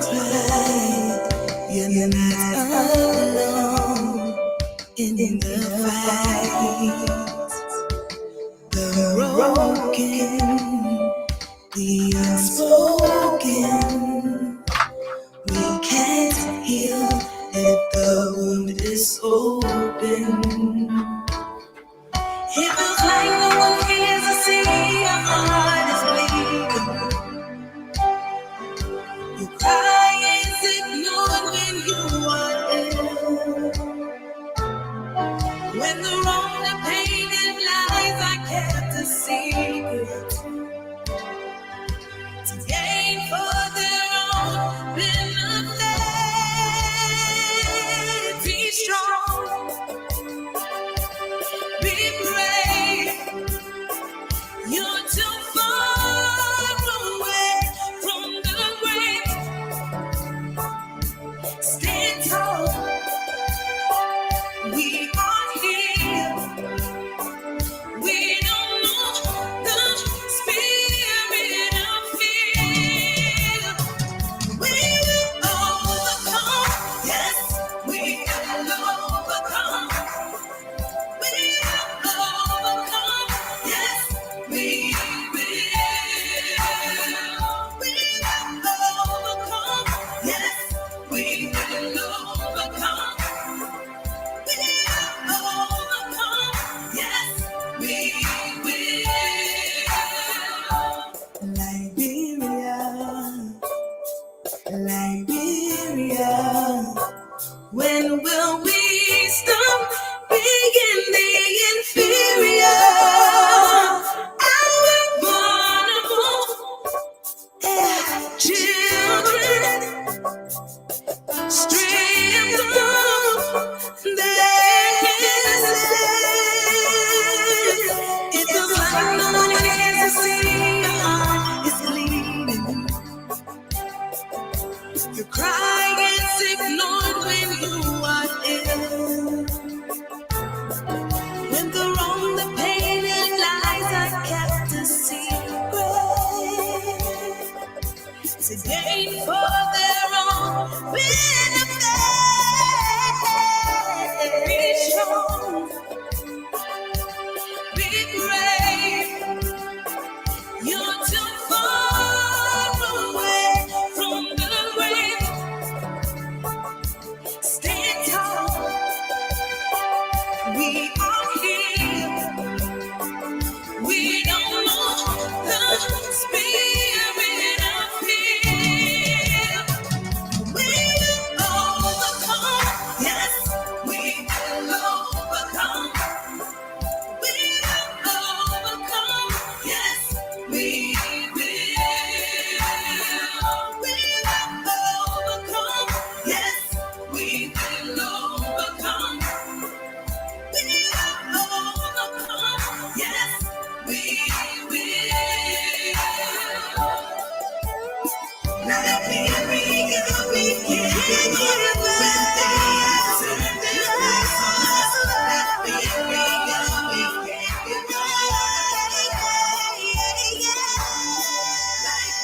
cry, you're not alone in the fight. The broken, the unspoken, we can't heal if the wound is open. It feels like no one cares to see your heart is bleeding. You cry is ignored when you are ill. When the wrong, the pain and lies I kept a secret to gain for their own benefit. Be strong, be brave. You're too far away from the grave. Stand tall. We are here. We don't know the spirit of fear. We will overcome. Yes, we will overcome. We will overcome. Yes, we will. We will overcome. Yes, we will overcome. We will overcome. Yes, we will. Liberia, when will we stop being the inferior? Our vulnerable children, stripped of their innocence. It feels like no one cares to see your heart is bleeding. Your cry gets ignored when you are ill. When the wrong, the pain and lies are kept a secret to gain for their own benefit. Be strong, be brave. You're too far away from the grave. Stand tall. We are here. We don't know the spirit of fear. We will overcome. Yes, we will overcome. We will overcome. Yes, we will. We will overcome. Yes, we will overcome. We will overcome. Yes, we will. Liberia, we can't give up. Liberia, we can't give up.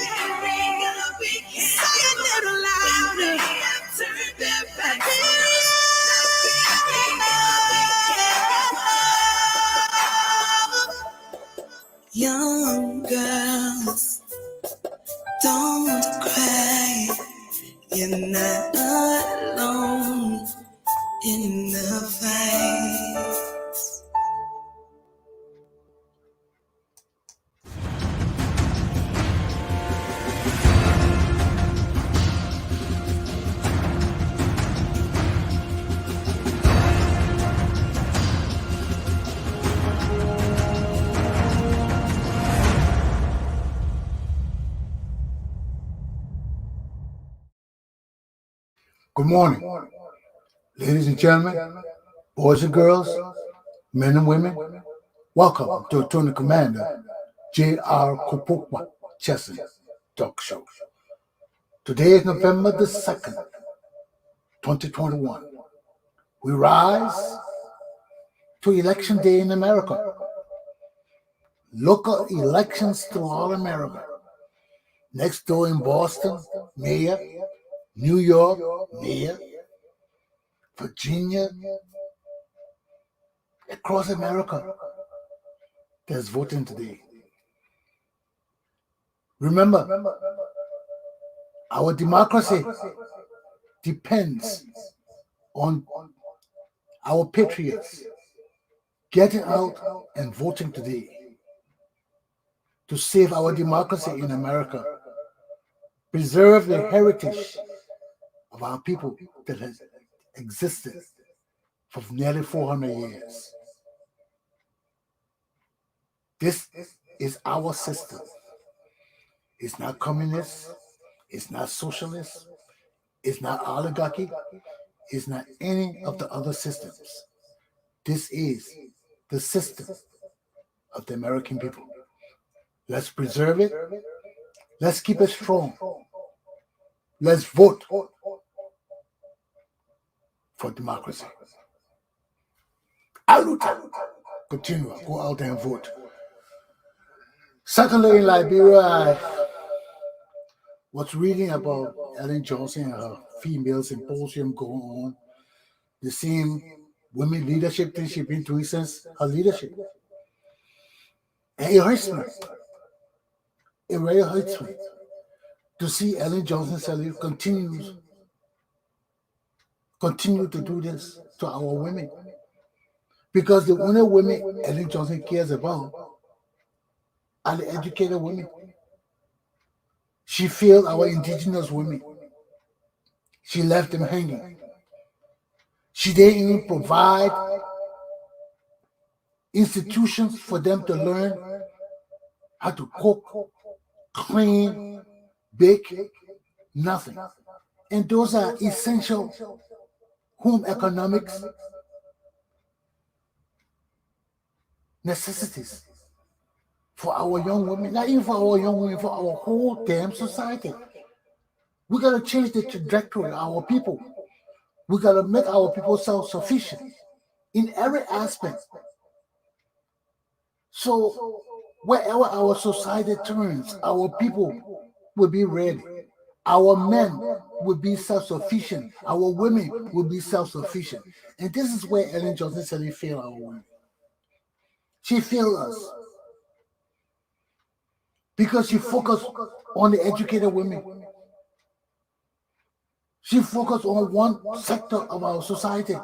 Liberia, we can't say a little louder. Turn their back. Young girls, don't cry. You're not alone in the fight. Good morning, ladies and gentlemen, boys and girls, men and women. Welcome to Attorney Commander Galpohkpa Chesson Talk Show. Today is November the 2nd, 2021. We rise to Election Day in America. Local elections throughout America. Next door in Boston, mayor, New York, Mayor, Virginia, across America, that's voting today. Remember, our democracy depends on our patriots getting out and voting today to save our democracy in America, preserve the heritage of our people that has existed for nearly 400 years. This is our system. It's not communist, it's not socialist, it's not oligarchy, it's not any of the other systems. This is the system of the American people. Let's preserve it. Let's keep it strong. Let's vote for democracy. Continue. Go out there and vote. Secondly, in Liberia, I was reading about Ellen Johnson and her female symposium going on. The same women leadership thing she's been doing since her leadership. And it hurts me. It really hurts me to see Ellen Johnson Sirleaf continue to do this to our women. Because the only women Ellen Johnson cares about are the educated women. She failed our indigenous women. She left them hanging. She didn't even provide institutions for them to learn how to cook, clean, bake, nothing. And those are essential home economics necessities for our young women, not even for our young women, for our whole damn society. We got to change the trajectory of our people. We got to make our people self-sufficient in every aspect. So wherever our society turns, our people will be ready. Our men will be self-sufficient. Our women will be self-sufficient. And this is where Ellen Johnson Sirleaf failed our women. She failed us because she focused on the educated women. She focused on one sector of our society.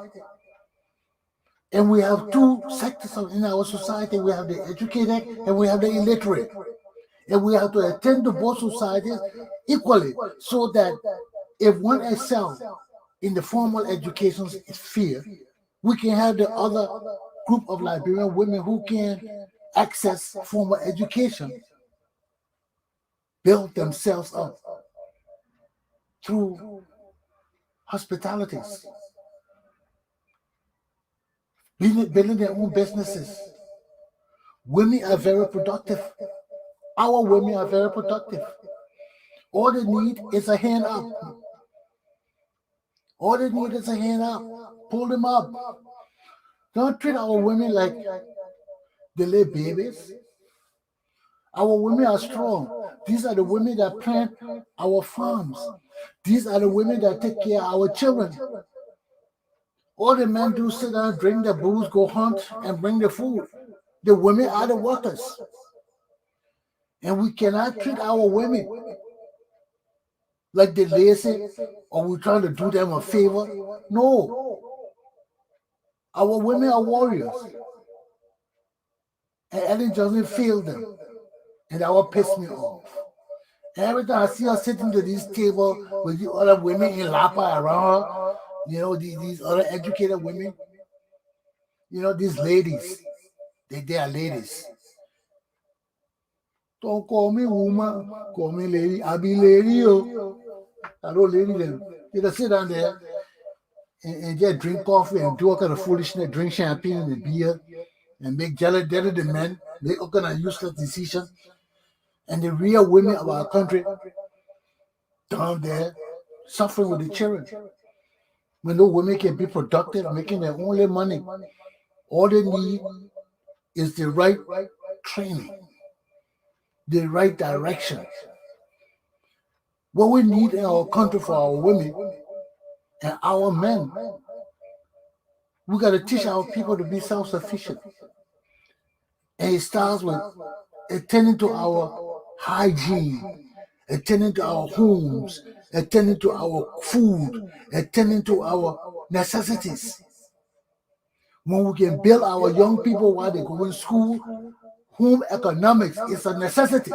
And we have two sectors in our society. We have the educated and we have the illiterate. And we have to attend to both societies equally so that if one excels in the formal education sphere, we can have the other group of Liberian women who can access formal education, build themselves up through hospitalities, building their own businesses. Women are very productive. Our women are very productive. All they need is a hand up. All they need is a hand up. Pull them up. Don't treat our women like they little babies. Our women are strong. These are the women that plant our farms. These are the women that take care of our children. All the men do is sit down, drink the booze, go hunt, and bring the food. The women are the workers. And we cannot treat our women like they're lazy or we're trying to do them a favor. No. Our women are warriors. And Ellen Johnson failed them. And that will piss me off. And every time I see her sitting to this table with the other women in Lapa around her, you know, these other educated women, you know, these ladies, they are ladies. Don't call me woman, call me lady. I be lady, yo. I don't lady them. They just sit down there and just drink coffee and do all kind of foolishness, drink champagne and beer and make jelly the men, make all kind of useless decisions. And the real women of our country down there suffering with the children. When those women can be productive, making their only money, all they need is the right training, the right direction. What we need in our country for our women and our men, we got to teach our people to be self-sufficient. And it starts with attending to our hygiene, attending to our homes, attending to our food, attending to our necessities. When we can build our young people while they go in school, home economics is a necessity.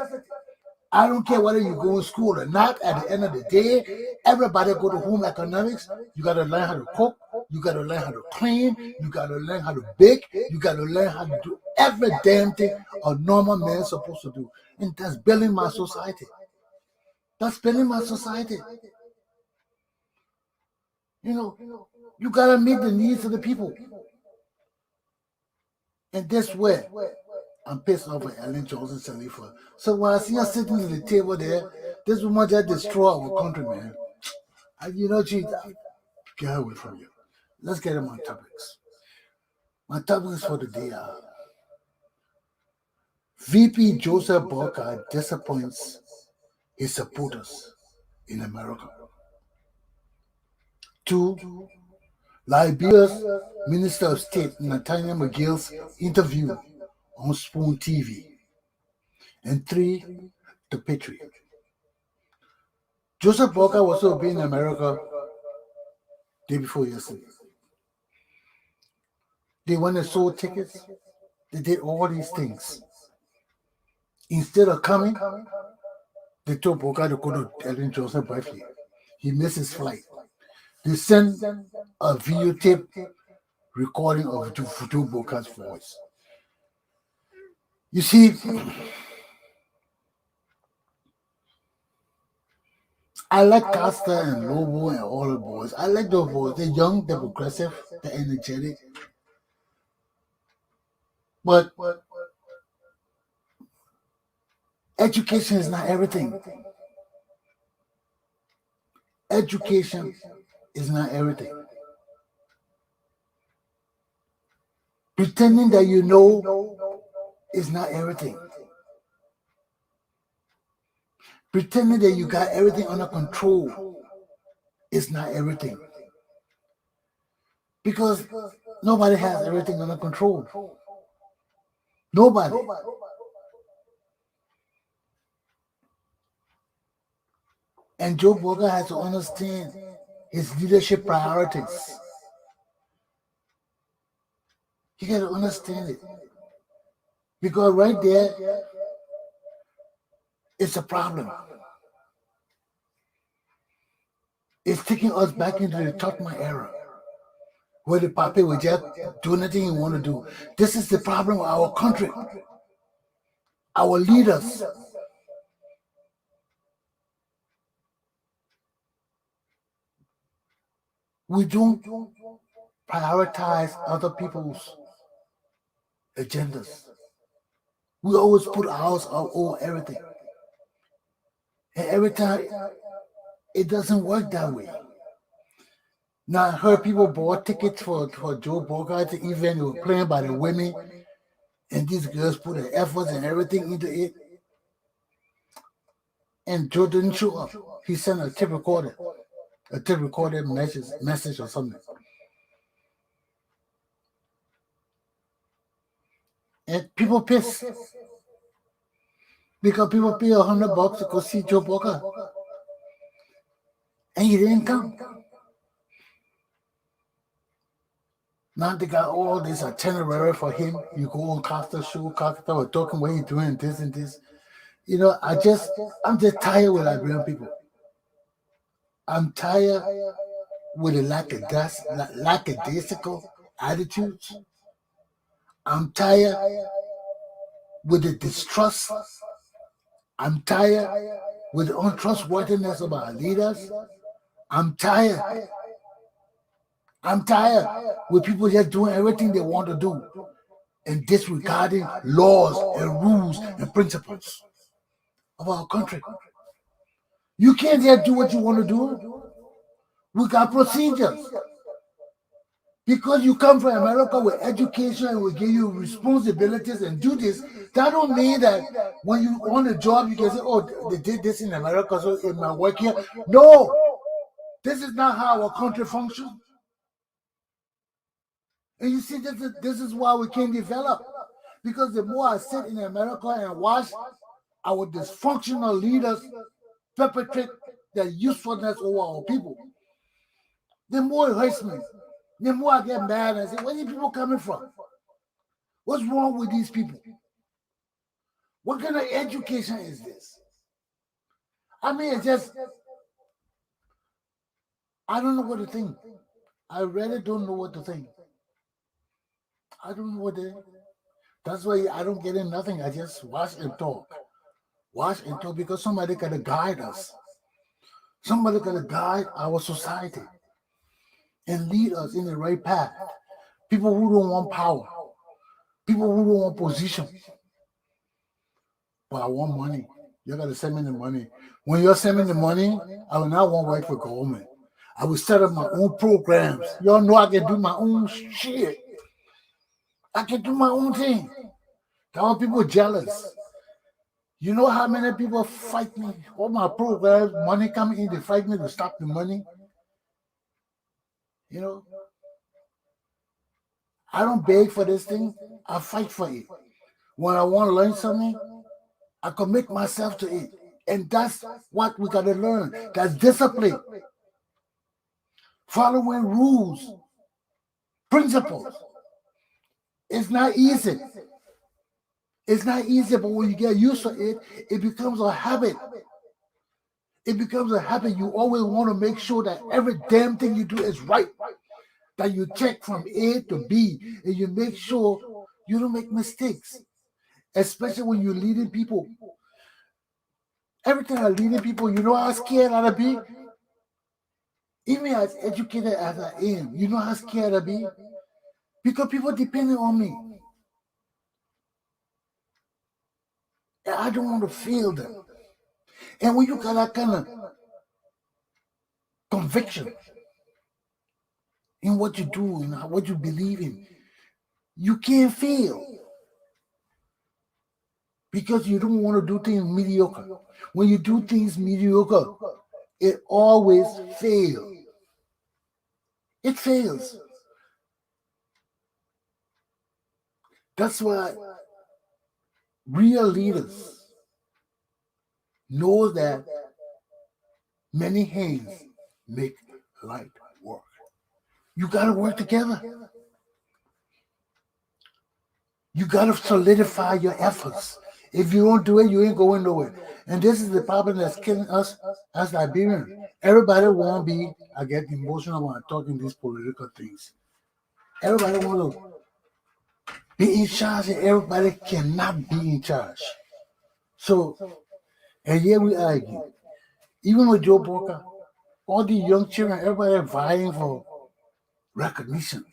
I don't care whether you go in school or not. At the end of the day, everybody go to home economics. You got to learn how to cook. You got to learn how to clean. You got to learn how to bake. You got to learn how to do every damn thing a normal man is supposed to do. And that's building my society. That's building my society. You know, you got to meet the needs of the people. And that's where I'm pissed off at Ellen Johnson Salifa. So when I see her sitting at the table there, this woman just destroy our country, man. She get away from you. Let's get into my topics. My topics for the day are VP Joseph Boikai disappoints his supporters in America. 2. Liberia's Minister of State Nathaniel McGill's interview on Spoon TV. And 3, the Patriot. Joseph Boikai was supposed to be in America day before yesterday. They went and sold tickets. They did all these things. Instead of coming, they told Boikai to go to Ellen Johnson briefly. He missed his flight. They sent a videotape recording of Joe Boikai's voice. You see, I like Costa and Lobo and all the boys. I like those boys. They're young, they're progressive, they're energetic. But education is not everything. Education is not everything. Pretending that you know is not everything. Pretending that you got everything under control is not everything. Because nobody has everything under control. Nobody. And Joe Boikai has to understand his leadership priorities. You got to understand it. Because right there, it's a problem. It's taking us back into the Tottenham era, where the Pape will just do anything you want to do. This is the problem with our country. Our leaders. We don't prioritize other people's agendas. We always put ours over everything. And every time, it doesn't work that way. Now, I heard people bought tickets for Joe Boikai to event. They were playing by the women, and these girls put their efforts and everything into it. And Joe didn't show up. He sent a tape recorded message or something. And people pissed. Because people pay $100 to go see Joe Boikai. And he didn't come. Now they got all this itinerary for him. You go on Costa's show, Costa was talking what he's doing, this and this. I'm just tired with Liberian people. I'm tired with the lackadaisical attitudes. I'm tired with the distrust. I'm tired with the untrustworthiness of our leaders. I'm tired with people just doing everything they want to do and disregarding laws and rules and principles of our country. You can't just do what you want to do. We got procedures. Because you come from America with education and we give you responsibilities and duties, that don't mean that when you on the job you can say, oh, they did this in America, so it might work here. No, this is not how our country functions. And you see, this is why we can't develop. Because the more I sit in America and watch our dysfunctional leaders perpetrate their usefulness over our people, the more it hurts me. The more I get mad and say, where are these people coming from? What's wrong with these people? What kind of education is this? I mean, it's just, I don't know what to think. I really don't know what to think. I don't know what to. That's why I don't get in nothing. I just watch and talk. Watch and talk because somebody got to guide us. Somebody got to guide our society and lead us in the right path. People who don't want power. People who don't want position. But I want money. You got to send me the money. When you're sending the money, I will not want to work for government. I will set up my own programs. Y'all know I can do my own shit. I can do my own thing. I want people jealous. You know how many people fight me? All my programs, money coming in, they fight me to stop the money. You know, I don't beg for this thing. I fight for it. When I want to learn something, I commit myself to it. And that's what we got to learn. That's discipline. Following rules, principles. It's not easy. It's not easy, but when you get used to it, it becomes a habit. It becomes a habit. You always want to make sure that every damn thing you do is right. That you check from A to B, and you make sure you don't make mistakes. Especially when you're leading people. Every time I'm leading people, you know how scared I'd be? Even as educated as I am, you know how scared I'd be? Because people depending on me. And I don't want to fail them. And when you got that kind of conviction in what you do and what you believe in, you can't fail. Because you don't want to do things mediocre. When you do things mediocre, it always fails. It fails. That's why real leaders know that many hands make light work. You got to work together. You got to solidify your efforts. If you don't do it, you ain't going nowhere. And this is the problem that's killing us as Liberians. Everybody want to be, I get emotional when I'm talking these political things. Everybody want to be in charge and everybody cannot be in charge. So, and here we argue. Even with Joe Boikai, all the young children, everybody vying for recognition.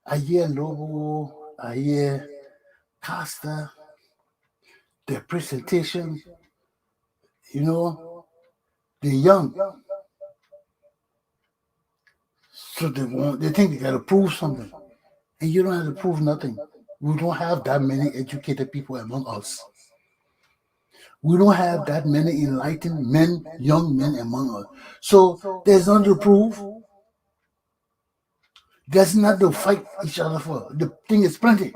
I hear Lobo, I hear Costa, their presentation, you know, they're young. So they think they gotta prove something. And you don't have to prove nothing. We don't have that many educated people among us. We don't have that many enlightened men, young men among us. So there's nothing to prove. There's not to fight each other for. The thing is plenty.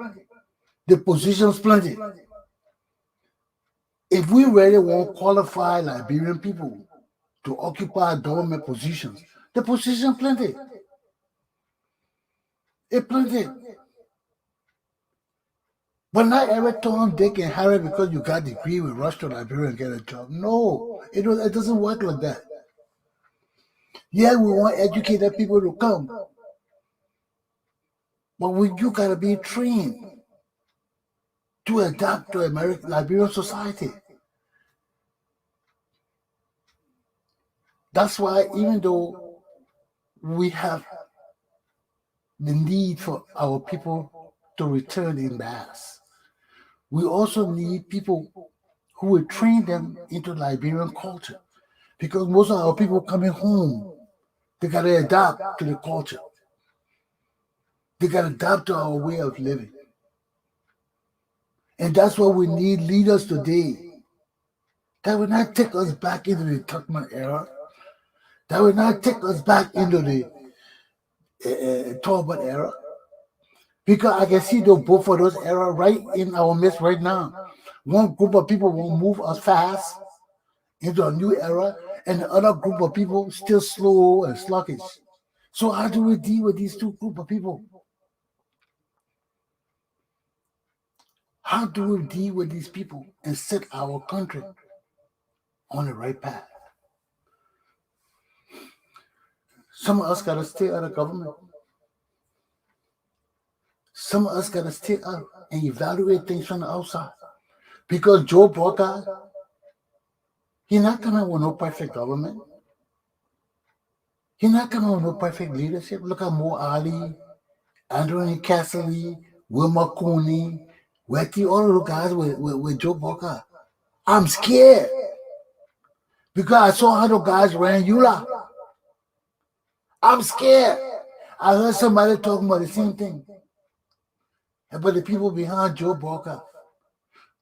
The position's plenty. If we really want qualified Liberian people to occupy government positions, the position plenty. It's plenty. But not every Tom, Dick, and Harry, because you got a degree, will rush to Liberia and get a job. No, it doesn't work like that. Yeah, we want educated people to come. But you got to be trained to adapt to Liberian society. That's why even though we have the need for our people to return in mass, we also need people who will train them into Liberian culture. Because most of our people coming home, they got to adapt to the culture. They got to adapt to our way of living. And that's why we need leaders today that will not take us back into the Tuckman era, that will not take us back into the Talbot era. Because I can see both of those eras right in our midst right now. One group of people will move us fast into a new era, and the other group of people still slow and sluggish. So how do we deal with these two groups of people? How do we deal with these people and set our country on the right path? Some of us got to stay out of government. Some of us got to stay out and evaluate things from the outside. Because Joe Boikai, he's not coming with no perfect government. He's not coming with no perfect leadership. Look at Mo Ali, Anthony Cassidy, Wilma Cooney, Wetty, all of those guys with Joe Boikai. I'm scared because I saw how those guys ran Eula. I'm scared. I heard somebody talking about the same thing. But the people behind Joe Boikai,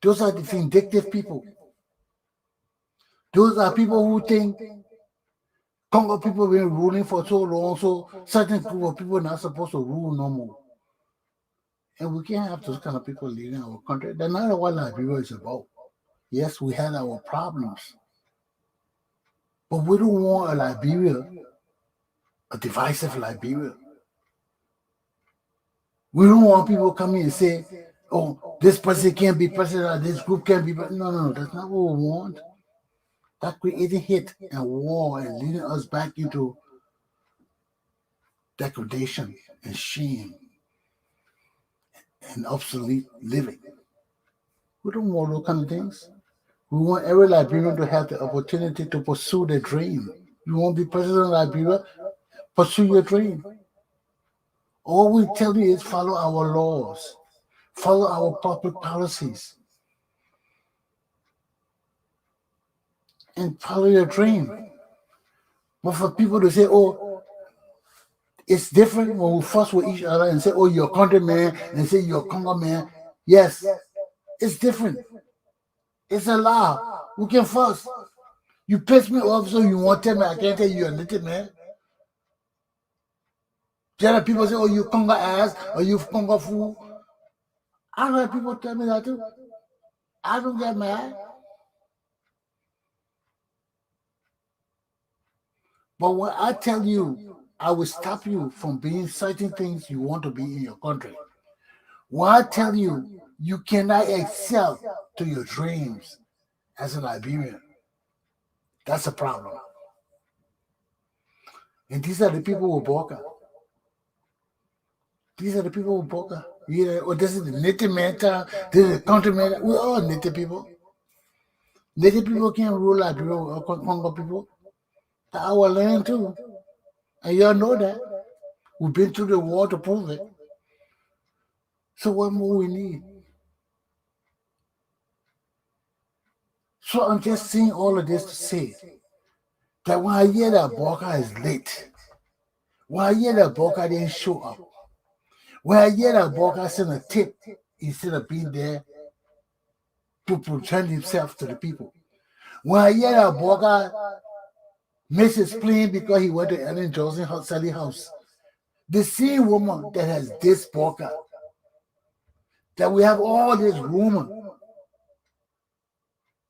those are the vindictive people. Those are people who think Congo people have been ruling for so long, so certain group of people are not supposed to rule no more. And we can't have those kind of people leading our country. That's not what Liberia is about. Yes, we had our problems. But we don't want a Liberia, a divisive Liberia. We don't want people coming and say, oh, this person can't be president, this group can't be president. No, that's not what we want. That creating hate and war and leading us back into degradation and shame and obsolete living. We don't want those kind of things. We want every Liberian to have the opportunity to pursue their dream. You want to be president of Liberia? Pursue your dream. All we tell you is follow our laws, follow our public policies, and follow your dream. But for people to say, oh, it's different when we fuss with each other and say, oh, you're a countryman, and say you're a Congo man. Yes, it's different. It's a lie. We can fuss. You piss me off, so you want to tell me I can't tell you you're a native man. The other people say, oh, you Congo ass, or you Congo fool. I heard people tell me that too. I don't get mad. But when I tell you, I will stop you from being certain things you want to be in your country. When I tell you, you cannot excel to your dreams as a Liberian, that's a problem. And these are the people with Boikai. These are the people with Boikai. Yeah, oh, this is the native man town, this is the country man. We're all native people. Native people can't rule Liberia or Congo people. That's our land too. And y'all know that. We've been through the war to prove it. So what more we need? So I'm just saying all of this to say that when I hear that Boikai is late, when I hear that Boikai didn't show up, when I hear that Boikai sent a tip instead of being there to present himself to the people, when I hear that Boikai missed his plane because he went to Ellen Johnson Sally house, the same woman that has this Boikai, that we have all this rumor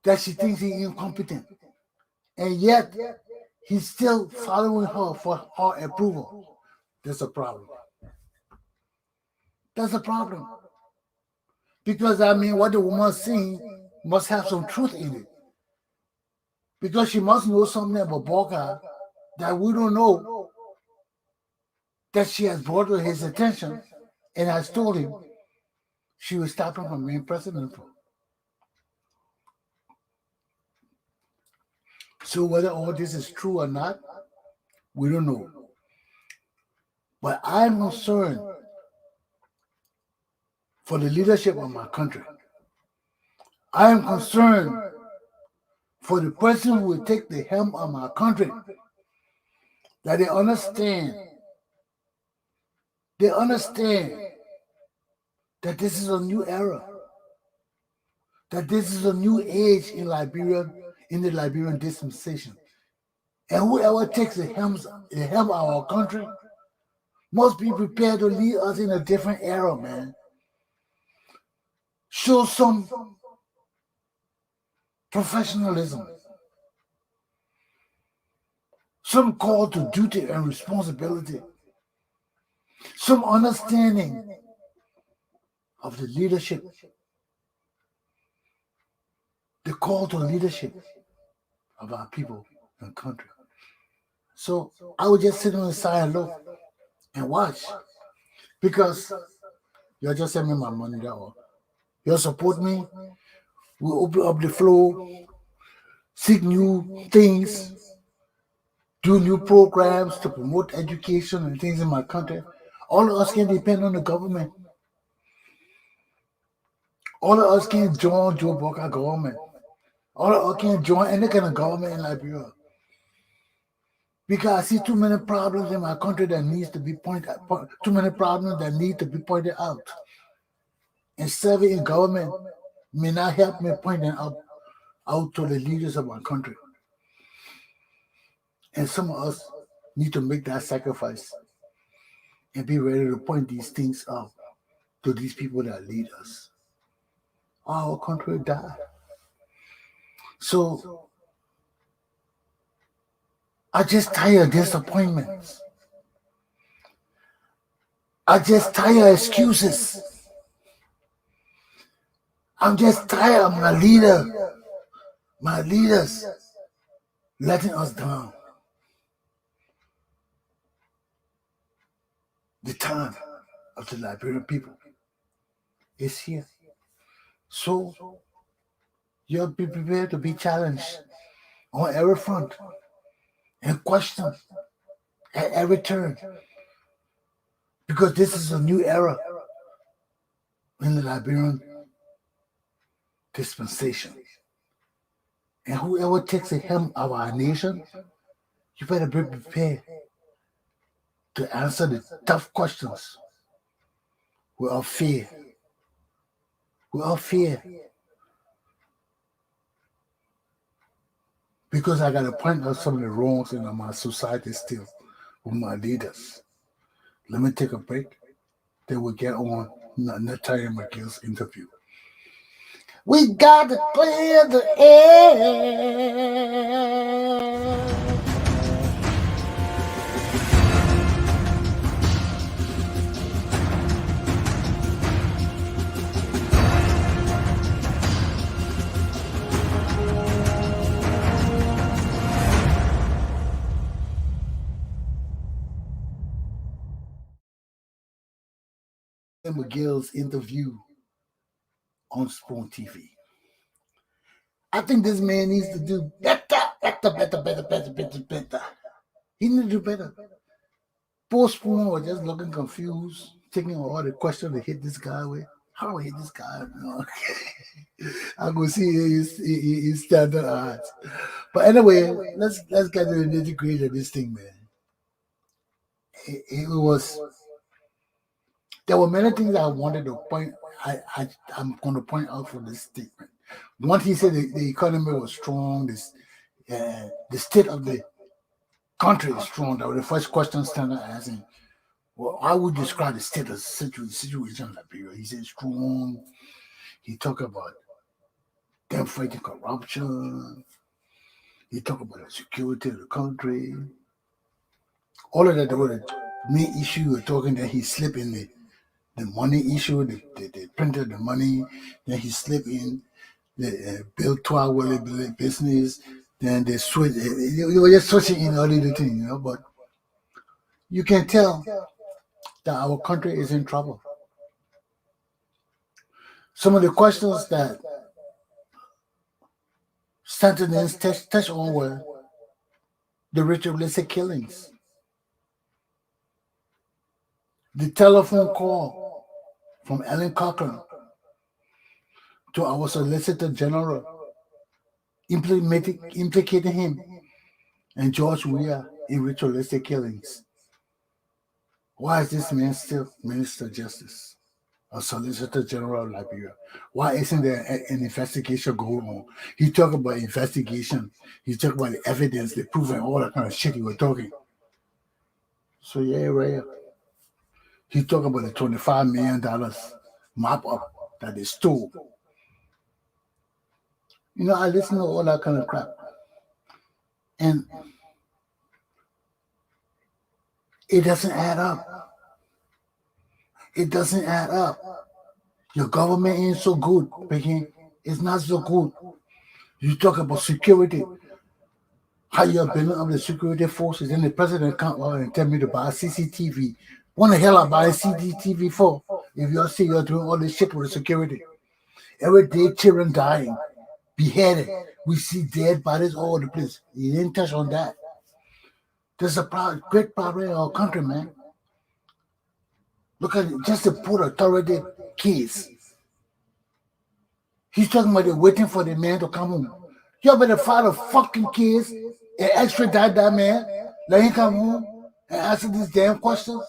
that she thinks he's incompetent, and yet he's still following her for her approval. That's a problem. That's a problem. Because I mean, what the woman's saying must have some truth in it. Because she must know something about Boikai that we don't know, that she has brought to his attention and has told him she will stop him from being president. So whether all this is true or not, we don't know. But I'm concerned for the leadership of my country. I am concerned for the person who will take the helm of my country, that they understand They understand that this is a new era, that this is a new age in Liberia, in the Liberian dispensation. And whoever takes the helm of our country must be prepared to lead us in a different era, man. Show some professionalism, some call to duty and responsibility, some understanding of the leadership, the call to leadership of our people and country. So I would just sit on the side and look and watch, because you just send me my money that all. You support me. We open up the floor, seek new things, do new programs to promote education and things in my country. All of us can depend on the government. All of us can join Joe Boikai government. All of us can join any kind of government in Liberia. Because I see too many problems in my country that needs to be pointed out. Too many problems that need to be pointed out. And serving in government may not help me point them out to the leaders of my country. And some of us need to make that sacrifice and be ready to point these things out to these people that lead us. Our country will die. So I just tired of disappointments. I just tired of excuses. I'm just tired of my leaders letting us down. The time of the Liberian people is here. So you'll be prepared to be challenged on every front and questioned at every turn, because this is a new era in the Liberian dispensation. And whoever takes the helm of our nation, you better be prepared to answer the tough questions without fear. Without fear. Because I got to point out some of the wrongs in my society still with my leaders. Let me take a break. Then we'll get on Nathaniel McGill's interview. We got to clear the air. McGill's interview on Spoon TV. I think this man needs to do better. He needs to do better. Poor Spoon was just looking confused, taking all the questions to hit this guy with. How do I hit this guy? No. I'm gonna see his standard odds. But anyway, let's get to the nitty-gritty of this thing, man. It was. There were many things I wanted to point. I'm going to point out from this statement. Once he said the economy was strong, the state of the country is strong. That was the first question standard asking. Well, I would describe the state of the situation in Liberia. He said strong. He talked about them fighting corruption. He talked about the security of the country. All of that were the main issue we were talking that he slipped in the money issue, they printed the money, then he slipped in the built 12 billion business, then they switched, they were just switching in all the things, but you can tell that our country is in trouble. Some of the questions that senators touched on were the ritualistic killings, the telephone call from Ellen Cochran to our Solicitor General, implicating him and George Weah in ritualistic killings. Why is this man still Minister of Justice or Solicitor General of Liberia? Why isn't there an investigation going on? He talked about investigation. He talked about the evidence, the proof, and all that kind of shit he was talking. So yeah, right. He talked about the $25 million mop up that they stole. You know, I listen to all that kind of crap. And it doesn't add up. It doesn't add up. Your government ain't so good, Becky. It's not so good. You talk about security, how you're building up the security forces, and the president come out and tell me to buy CCTV. What the hell I buy CCTV for? If you see you're doing all this shit with the security. Every day children dying, beheaded. We see dead bodies all over the place. You didn't touch on that. There's a great problem in our country, man. Look at it, just the Port Authority case. He's talking about they're waiting for the man to come home. You better file a fucking case and extradite that man, let him come home and answer these damn questions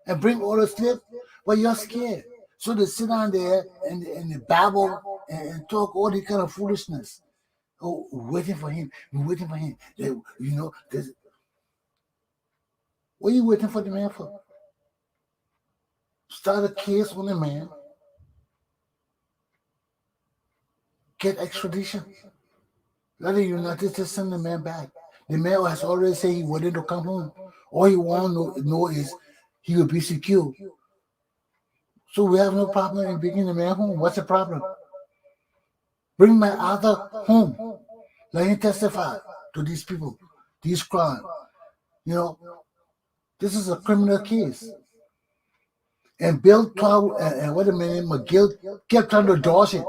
and bring all the slip. But you're scared. So they sit down there and they babble and talk all this kind of foolishness. Oh, waiting for him. We're waiting for him. What are you waiting for the man for? Start a case on the man. Get extradition. Let the United States send the man back. The man has already said he wanted to come home. All he wants to know is he will be secure. So we have no problem in bringing the man home. What's the problem? Bring my other home. Let him testify to these people, these crimes. You know, this is a criminal case. And Bill and wait a minute, McGill kept trying to dodge it.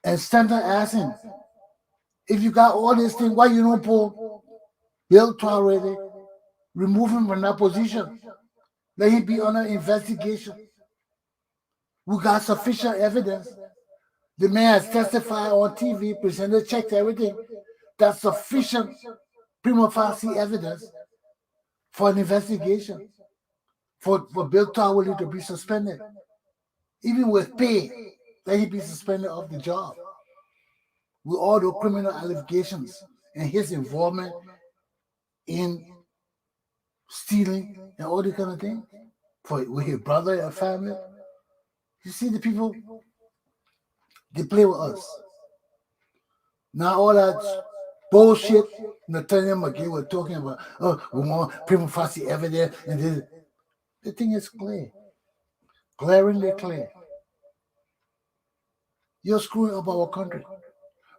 And Stanton asked him, if you got all these things, why you don't pull Bill already? Remove him from that position. Let him be under investigation. We got sufficient evidence. The man has testified on TV, presented checks, everything. That's sufficient prima facie evidence for an investigation. For Bill Tawali to be suspended. Even with pay, let him be suspended off the job. With all the criminal allegations and his involvement in stealing and all this kind of thing with his brother and family. You see the people, they play with us. Now all that bullshit Nathaniel McGill was talking about, we want prima facie evidence, and this. The thing is clear. Glaringly clear. You're screwing up our country.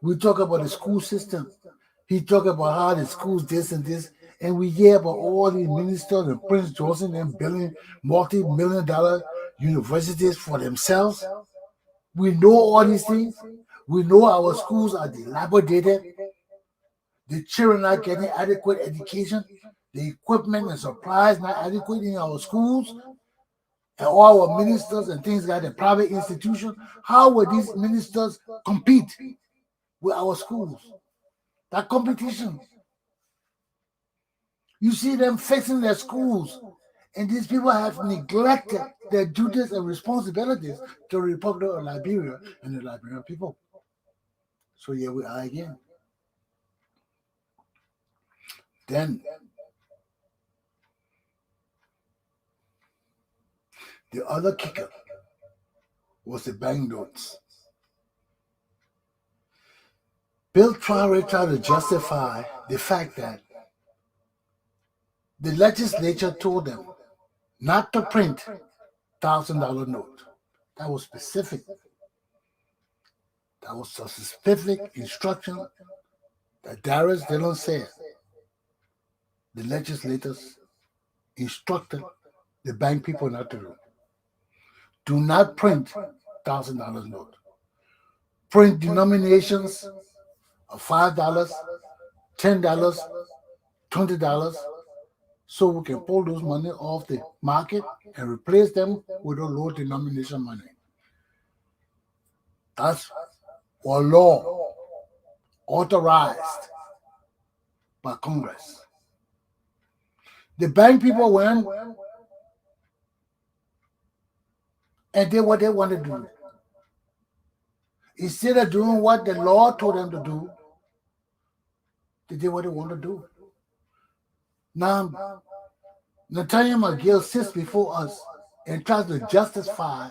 We talk about the school system. He talk about how the schools this and this, and we hear about all these ministers and Prince Johnson and building multi-million-dollar universities for themselves. We know all these things. We know our schools are dilapidated. The children are getting adequate education. The equipment and supplies not adequate in our schools. And all our ministers and things like the private institution. How will these ministers compete with our schools? That competition. You see them fixing their schools, and these people have neglected their duties and responsibilities to the Republic of Liberia and the Liberian people. So here we are again. Then the other kicker was the bank notes. Bill Traore tried to justify the fact that the legislature told them not to print $1,000 note. That was specific. That was a specific instruction that Darius Dillon said. The legislators instructed the bank people not to do. Do not print $1,000 note. Print denominations of $5, $10, $20, so we can pull those money off the market and replace them with a low denomination money. That's a law authorized by Congress. The bank people went and did what they wanted to do. Instead of doing what the law told them to do, they did what they wanted to do. Now, Nathaniel McGill sits before us and tries to justify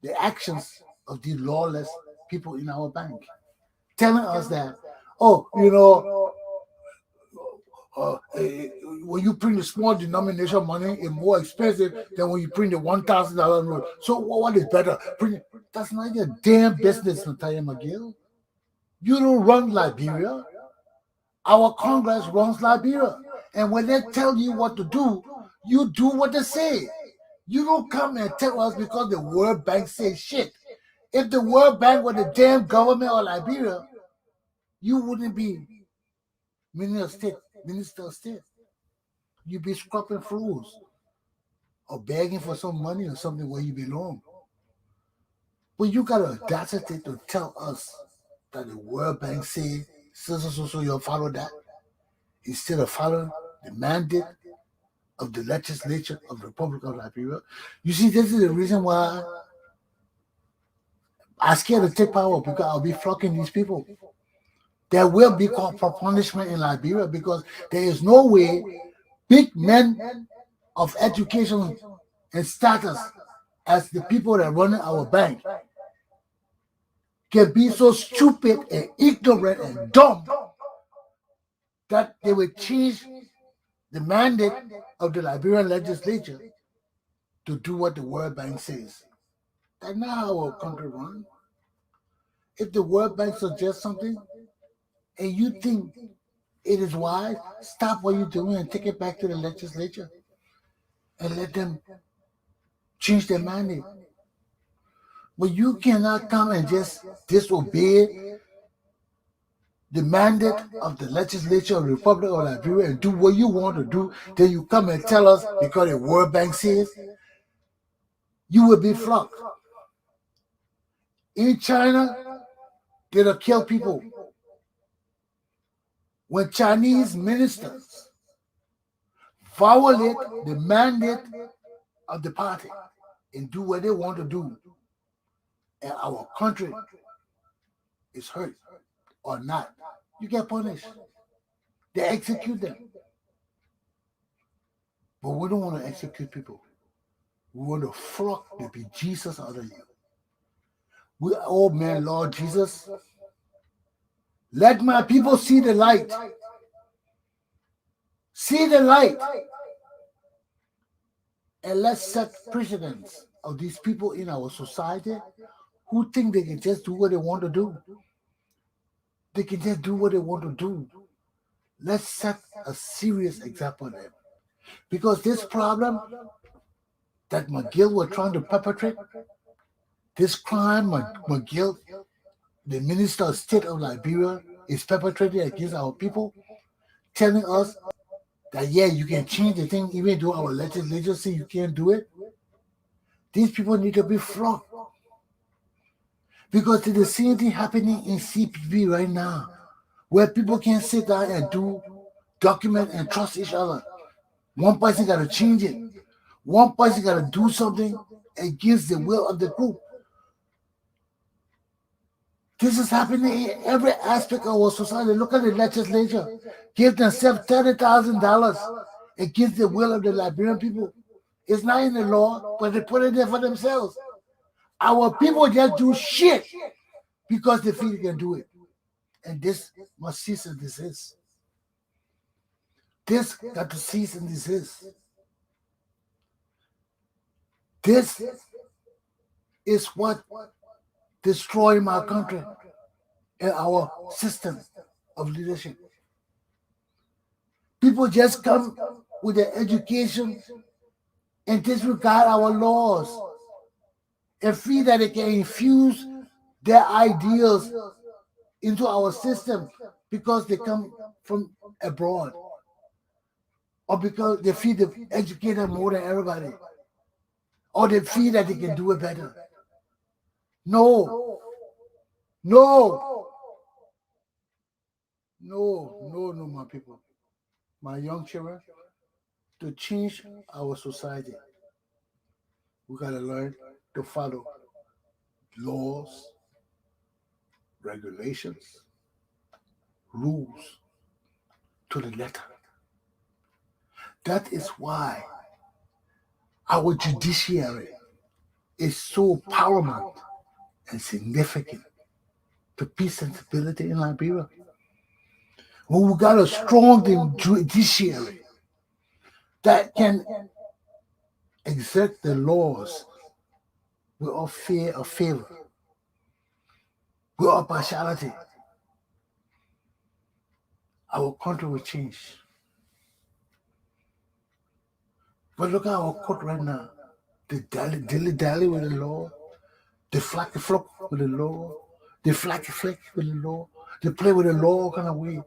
the actions of these lawless people in our bank, telling us that, oh, when you print the small denomination money, it's more expensive than when you print the $1,000 note. So what is better? That's not your damn business, Nathaniel McGill. You don't run Liberia. Our Congress runs Liberia. And when they tell you what to do, you do what they say. You don't come and tell us because the World Bank says shit. If the World Bank were the damn government of Liberia, you wouldn't be Minister of State. You'd be scrubbing floors or begging for some money or something where you belong. But you got the audacity to tell us that the World Bank says so you'll follow that instead of following the mandate of the legislature of the Republic of Liberia. You see, this is the reason why I'm scared to take power, because I'll be flocking these people. There will be corporal punishment in Liberia because there is no way big men of education and status as the people that run our bank can be so stupid and ignorant and dumb that they will change the mandate of the Liberian legislature to do what the World Bank says. That's not how our country runs. If the World Bank suggests something and you think it is wise, stop what you're doing and take it back to the legislature and let them change their mandate. But you cannot come and just disobey the mandate of the legislature of the Republic of Liberia and do what you want to do. Then you come and tell us because the World Bank says, you will be flocked. In China, they'll kill people. When Chinese ministers violate the mandate of the party and do what they want to do, and our country is hurt or not, you get punished. They execute them. But we don't want to execute people. We want to flock the bejesus out of you. We, oh man, Lord Jesus, let my people see the light. See the light. And let's set precedents of these people in our society who think they can just do what they want to do. They can just do what they want to do. Let's set a serious example of them. Because this problem that McGill was trying to perpetrate, this crime McGill, the Minister of State of Liberia, is perpetrating against our people, telling us that, yeah, you can change the thing even though our legislature say you can't do it. These people need to be flogged. Because there's the same thing happening in CPB right now, where people can sit down and do document and trust each other. One person got to change it. One person got to do something against the will of the group. This is happening in every aspect of our society. Look at the legislature. Give themselves $30,000 against the will of the Liberian people. It's not in the law, but they put it there for themselves. Our people just do shit because they feel they can do it. And this must cease and desist. This got to cease and desist. This is what destroyed my country and our system of leadership. People just come with their education and disregard our laws and feel that they can infuse their ideals into our system because they come from abroad or because they feel they're educated more than everybody or they feel that they can do it better. No, my people, my young children, To change our society, we got to learn to follow laws, regulations, rules to the letter. That is why our judiciary is so paramount and significant to peace and stability in Liberia. When we got a strong judiciary that can exert the laws without fear or favor, without partiality, our country will change. But look at our court right now. They dilly-dally with the law. They flacky-flock with the law. They flacky-flack with the law. They play with the law all kind of way.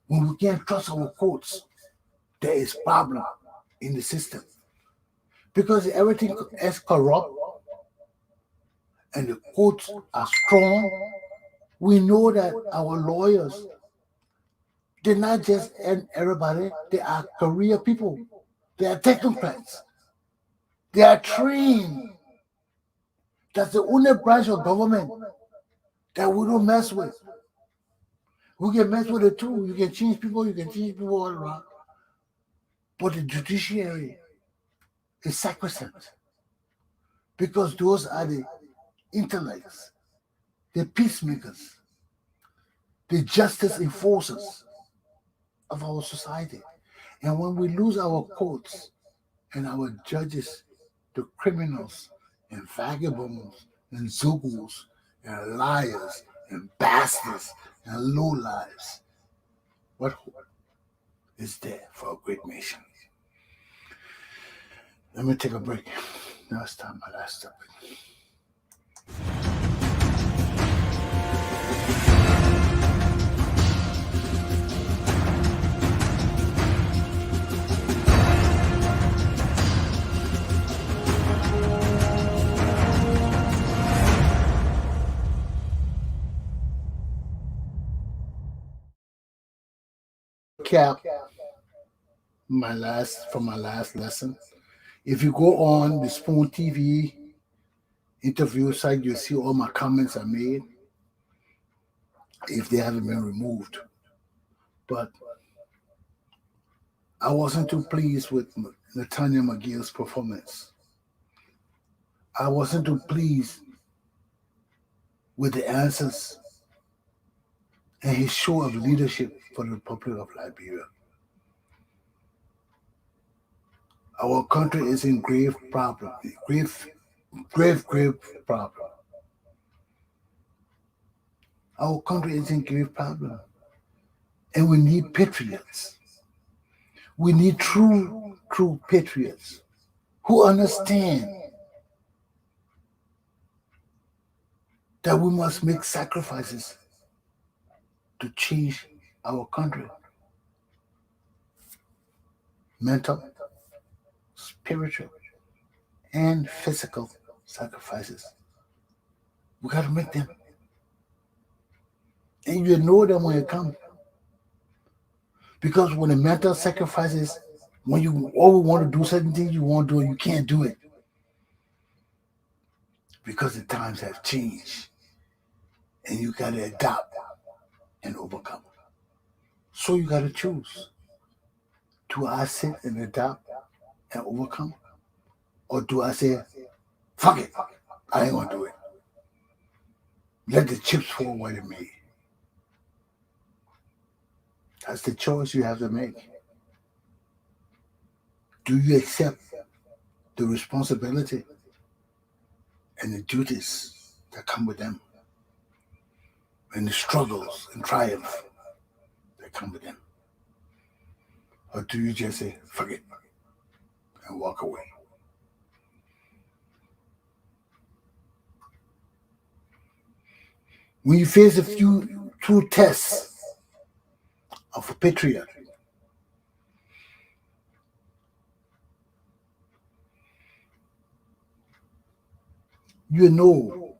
When we can't trust our courts, there is problem in the system. Because everything is corrupt and the courts are strong, we know that our lawyers, they're not just everybody, they are career people. They are technocrats. They are trained. That's the only branch of government that we don't mess with. We can mess with it too. You can change people all around. But the judiciary is sacrosanct because those are the intellects, the peacemakers, the justice enforcers of our society. And when we lose our courts and our judges to criminals and vagabonds and zugos and liars and bastards and lowlives, what hope is there for a great nation? Let me take a break. Now it's time my last topic. Cap my last lesson. If you go on the Spoon TV interview site, you'll see all my comments I made if they haven't been removed. But I wasn't too pleased with Nathaniel McGill's performance. I wasn't too pleased with the answers and his show of leadership for the Republic of Liberia. Our country is in grave problem, grave problem. Our country is in grave problem, and we need patriots. We need true patriots who understand that we must make sacrifices to change our country. Mental, spiritual, and physical sacrifices. We got to make them. And you know them when you come. Because when the mental sacrifices, when you always want to do certain things you want to do, you can't do it. Because the times have changed. And you got to adapt and overcome. So you got to choose. Do I sit and adapt and overcome? Or do I say, fuck it, I ain't gonna do it. Let the chips fall where they may. That's the choice you have to make. Do you accept the responsibility and the duties that come with them? And the struggles and triumph that come with them? Or do you just say, fuck it, and walk away? When you face a few true tests of a patriot, you know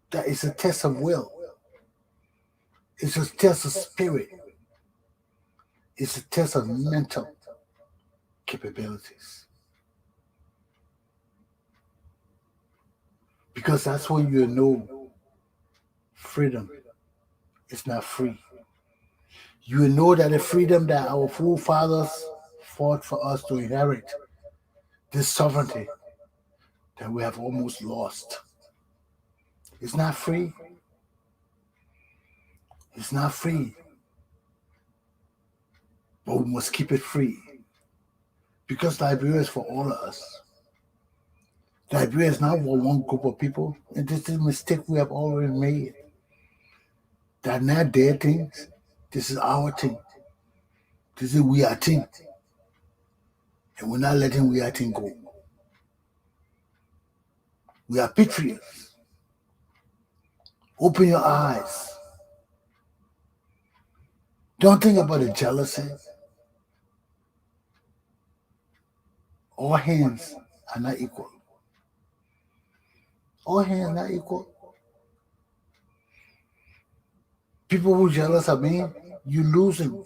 that it's a test of will. It's a test of spirit. It's a test of mental capabilities. Because that's when you know freedom is not free. You know that the freedom that our forefathers fought for us to inherit, this sovereignty that we have almost lost, it's not free. It's not free. But we must keep it free. Because Liberia is for all of us. Liberia is not for one group of people. And this is a mistake we have already made. That not their things. This is our thing. This is we are thing. And we're not letting we are thing go. We are patriots. Open your eyes. Don't think about the jealousy. All hands are not equal. All hands not equal. People who jealous of me, you losing.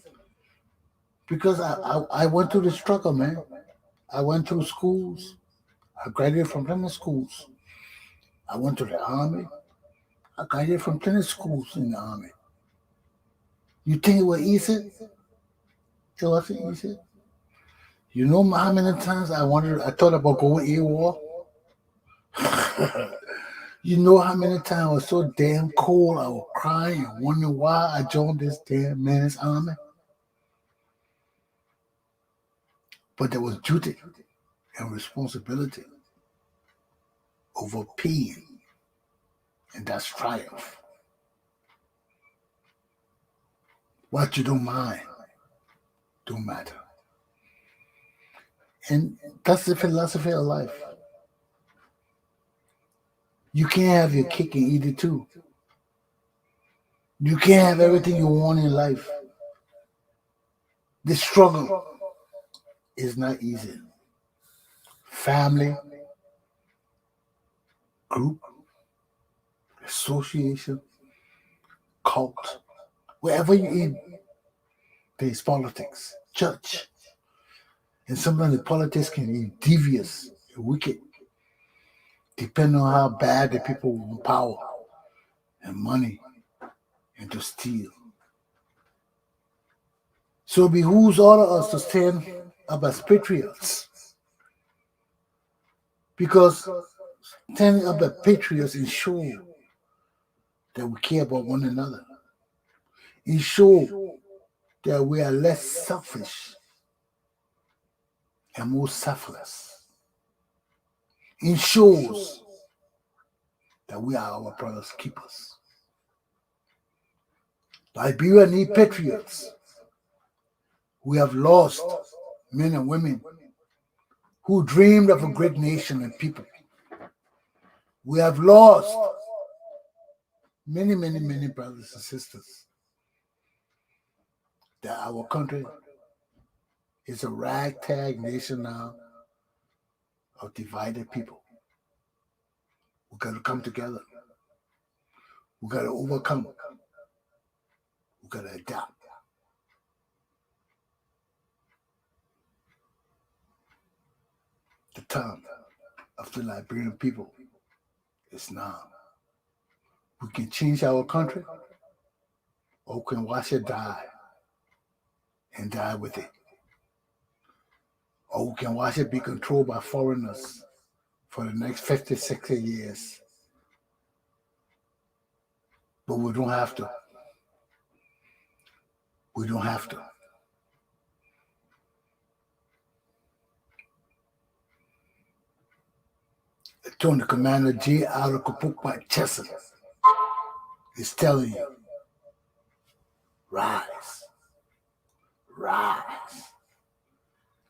Because I went through the struggle, man. I went through schools. I graduated from plenty schools. I went to the army. I graduated from plenty schools in the army. You think it was easy? It wasn't easy. You know how many times I thought about going AWOL? You know how many times I was so damn cold, I was crying and wondering why I joined this damn man's army? But there was duty and responsibility over pain, and that's triumph. What you don't mind don't matter. And that's the philosophy of life. You can't have your cake and eat it too. You can't have everything you want in life. The struggle is not easy. Family, group, association, cult, wherever you in, there's politics, church. And sometimes the politics can be devious, wicked, depending on how bad the people want power and money and to steal. So it behooves all of us to stand up as patriots. Because standing up as patriots ensure that we care about one another. Ensure that we are less selfish and more selfless. Ensures that we are our brother's keepers. Liberia needs patriots. We have lost men and women who dreamed of a great nation and people. We have lost many, many, many brothers and sisters. That our country is a ragtag nation now of divided people. We've got to come together. We've got to overcome. We've got to adapt. The time of the Liberian people is now. We can change our country, or we can watch it die and die with it. Or we can watch it be controlled by foreigners for the next 50, 60 years. But we don't have to. We don't have to. Tony Commander Galpohkpa Chesson is telling you, rise, rise.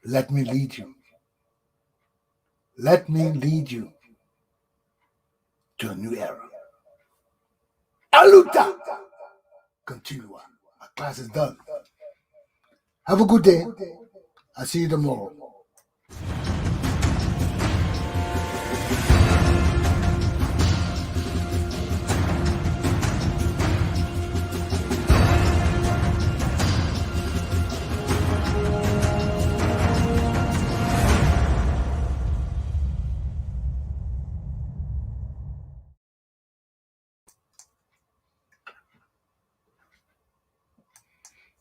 Let me lead you. Let me lead you to a new era. Aluta! Continua. My class is done. Have a good day. I'll see you tomorrow.